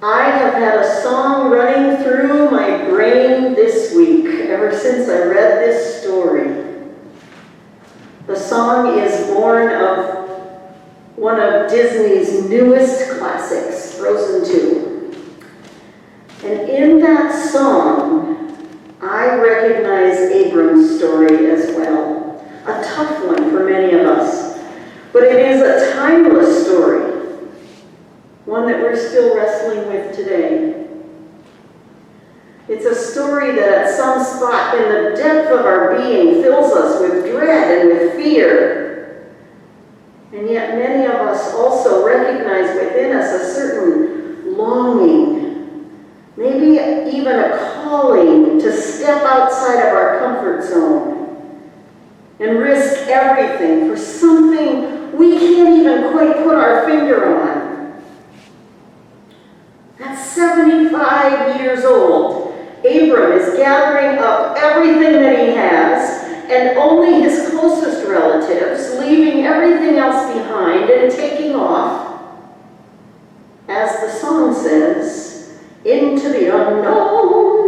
I have had a song running through my brain this week, ever since I read this story. The song is born of one of Disney's newest classics, Frozen 2. And in that song, I recognize Abram's story as well. A tough one for many of us, but it is a timeless story. One that we're still wrestling with today. It's a story that at some spot in the depth of our being fills us with dread and with fear. And yet many of us also recognize within us a certain longing, maybe even a calling to step outside of our comfort zone and risk everything for something we can't even quite put our finger on. At 75 years old, Abram is gathering up everything that he has and only his closest relatives, leaving everything else behind and taking off, as the song says, into the unknown.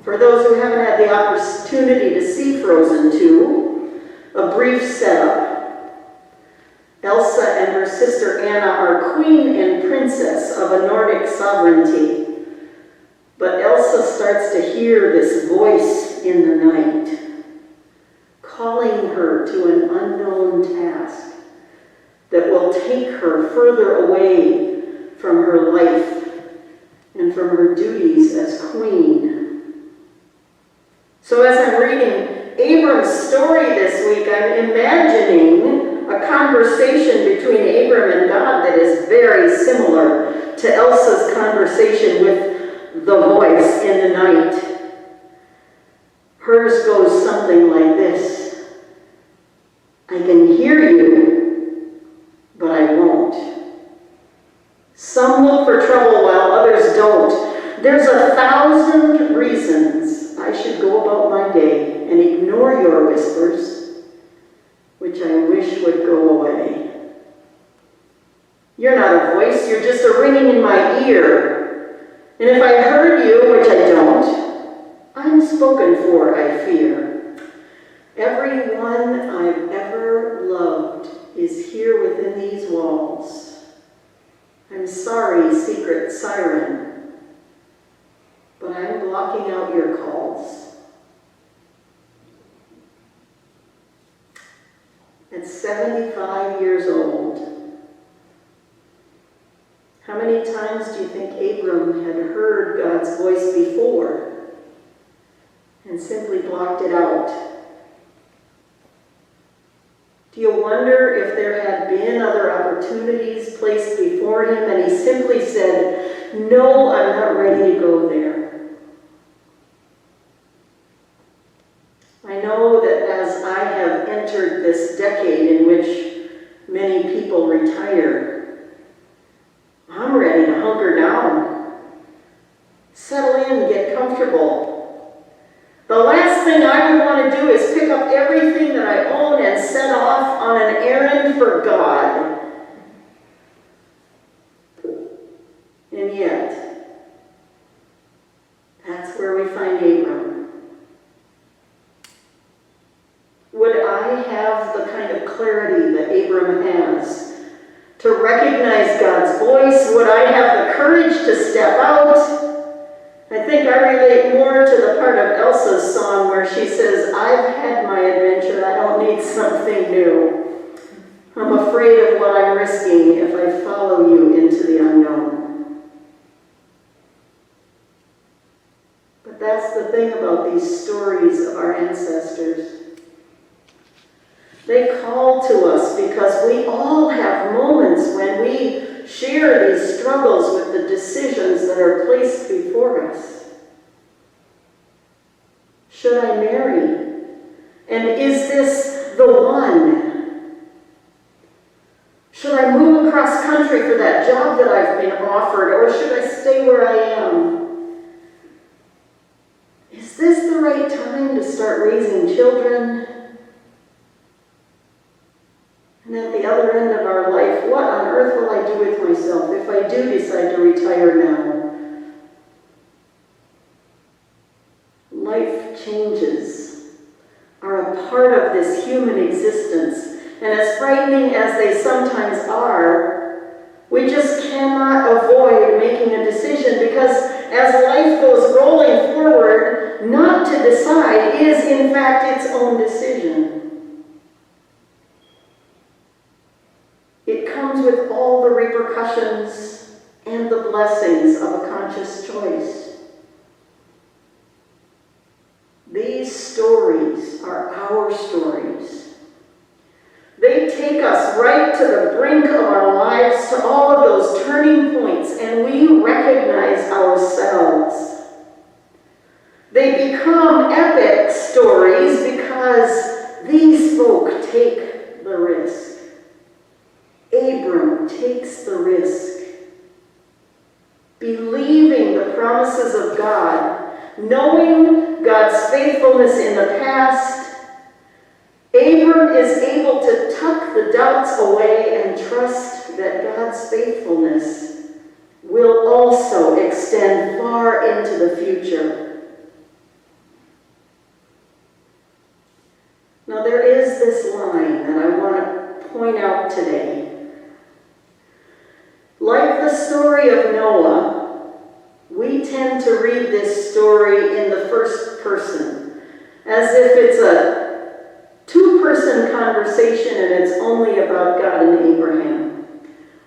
For those who haven't had the opportunity to see Frozen 2, a brief setup. Elsa and her sister Anna are queen and princess of a Nordic sovereignty. But Elsa starts to hear this voice in the night, calling her to an unknown task that will take her further away from her life and from her duties as queen. So as I'm reading Abram's story this week, I'm imagining a conversation between Abram and God that is very similar to Elsa's conversation with the voice in the night. Hers goes something like this: I can hear you, but I won't. Some look for trouble while others don't. There's 1,000 reasons I should go about my day and ignore your whispers, which I wish would go away. You're not a voice, you're just a ringing in my ear. And if I heard you, which I don't, I'm spoken for, I fear. Everyone I've ever loved is here within these walls. I'm sorry, secret Siren, but I'm blocking out your calls. At 75 years old, how many times do you think Abram had heard God's voice before and simply blocked it out? Do you wonder if there had been other opportunities placed before him and he simply said, no, I'm not ready to go there? I know that as I have entered this decade in which many people retire, I'm ready to hunker down, settle in, get comfortable. The last thing I would want to do is pick up everything that I own and set off on an errand for God. And yet, that's where we find Abram. Would I have the kind of clarity that Abram has to recognize God's voice? Would I have the courage to step out? I think I relate more to the part of Elsa's song where she says, I've had my adventure, I don't need something new. I'm afraid of what I'm risking if I follow you into the unknown. But that's the thing about these stories of our ancestors. They call to us because we all have moments when we share these struggles with the decisions that are placed before us. Should I marry? And is this the one? Should I move across country for that job that I've been offered, or should I stay where I am? Is this the right time to start raising children? And at the other end of our life, what on earth will I do with myself if I retire now. Life changes are a part of this human existence, and as frightening as they sometimes are, we just cannot avoid making a decision, because as life goes rolling forward, not to decide is in fact its own decision. It comes with all the repercussions and the blessings of a conscious choice. These stories are our stories. They take us right to the brink of our lives, to all of those turning points, and we recognize ourselves. They become epic stories because these folk take the risk. Abram takes the risk, believing the promises of God, knowing God's faithfulness in the past. Abram is able to tuck the doubts away and trust that God's faithfulness will also extend far into the future. Now there is this line that I want to point out today. Like the story of Noah, we tend to read this story in the first person, as if it's a two-person conversation and it's only about God and Abraham,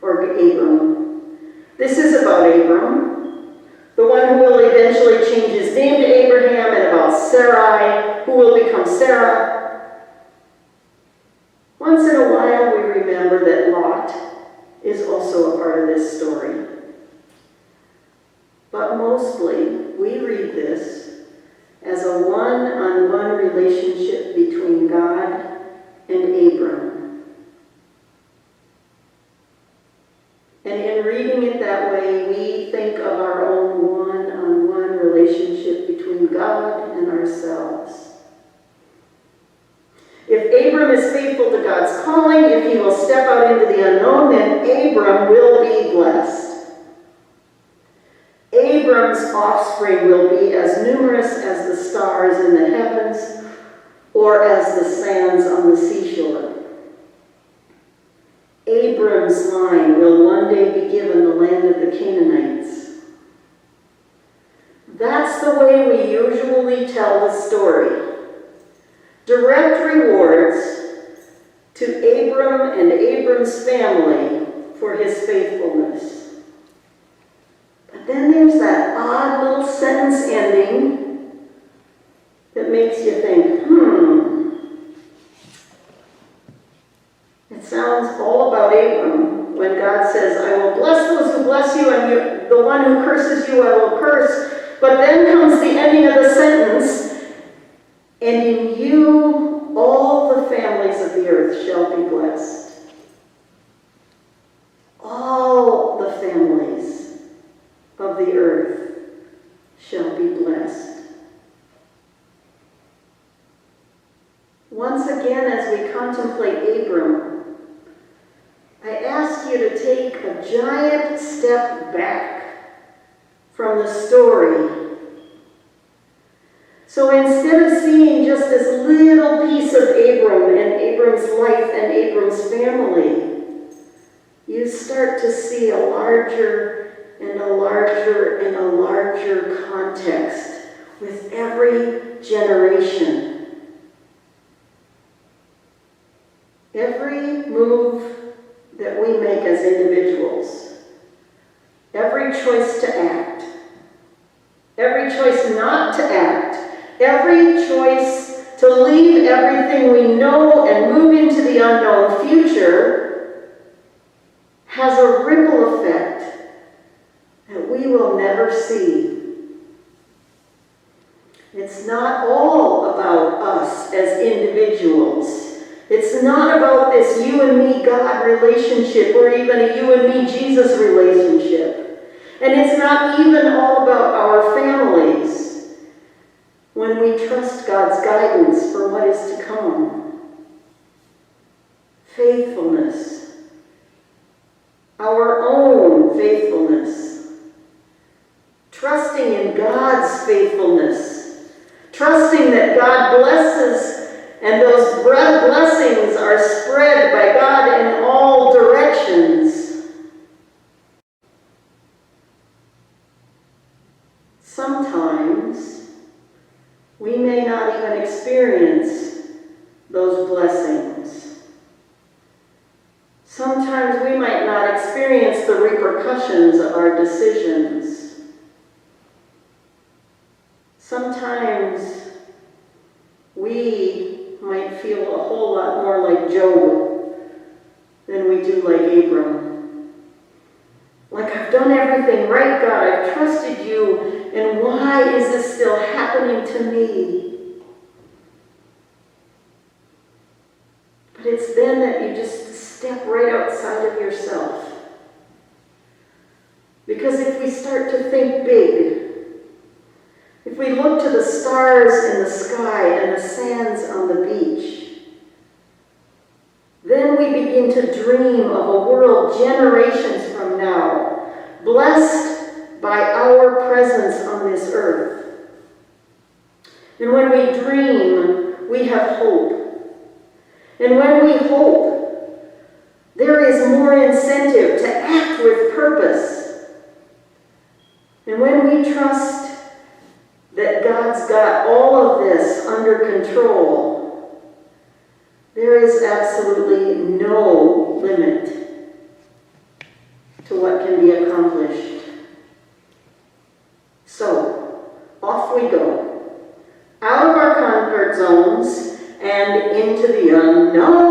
or Abram. This is about Abram, the one who will eventually change his name to Abraham, and about Sarai, who will become Sarah. Once in a while we remember that Lot is also a part of this story. But mostly, we read this as a one-on-one relationship between God and Abram. And in reading it that way, we think of our own one-on-one relationship between God and ourselves. If Abram is faithful to God's calling, if he will step out into the unknown, then Abram will be blessed. Abram's offspring will be as numerous as the stars in the heavens or as the sands on the seashore. Abram's line will one day be given the land of the Canaanites. That's the way we usually tell the story. Direct rewards to Abram and Abram's family for his faithfulness. But then there's that odd little sentence ending that makes you think, It sounds all about Abram when God says, I will bless those who bless you, and the one who curses you I will curse. But then comes the ending of the sentence, and in you all the families of the earth shall be blessed. All the families of the earth shall be blessed. Once again, as we contemplate Abram, I ask you to take a giant step back from the story. So instead of seeing just this little piece of Abram and Abram's life and Abram's family, you start to see a larger and a larger and a larger context with every generation. Every move that we make as individuals, every choice to act, every choice not to act, every choice to leave everything we know and move into the unknown future has a ripple effect that we will never see. It's not all about us as individuals. It's not about this you and me God relationship or even a you and me Jesus relationship. And it's not even all about our families when we trust God's guidance for what is to come. Faithfulness, our own faithfulness, faithfulness, trusting that God blesses and those blessings are spread by God in all directions. Sometimes we may not even experience those blessings. Sometimes we might not experience the repercussions of our decisions. Sometimes we might feel a whole lot more like Job than we do like Abram. Like, I've done everything right, God, I've trusted you, and why is this still happening to me? But it's then that you just step right outside of yourself. Because if we start to think big, if we look to the stars in the sky and the sands on the beach, then we begin to dream of a world generations from now, blessed by our presence on this earth. And when we dream, we have hope. And when we hope, there is more incentive to act with purpose. And when we trust that God's got all of this under control, there is absolutely no limit to what can be accomplished. So, off we go, out of our comfort zones and into the unknown.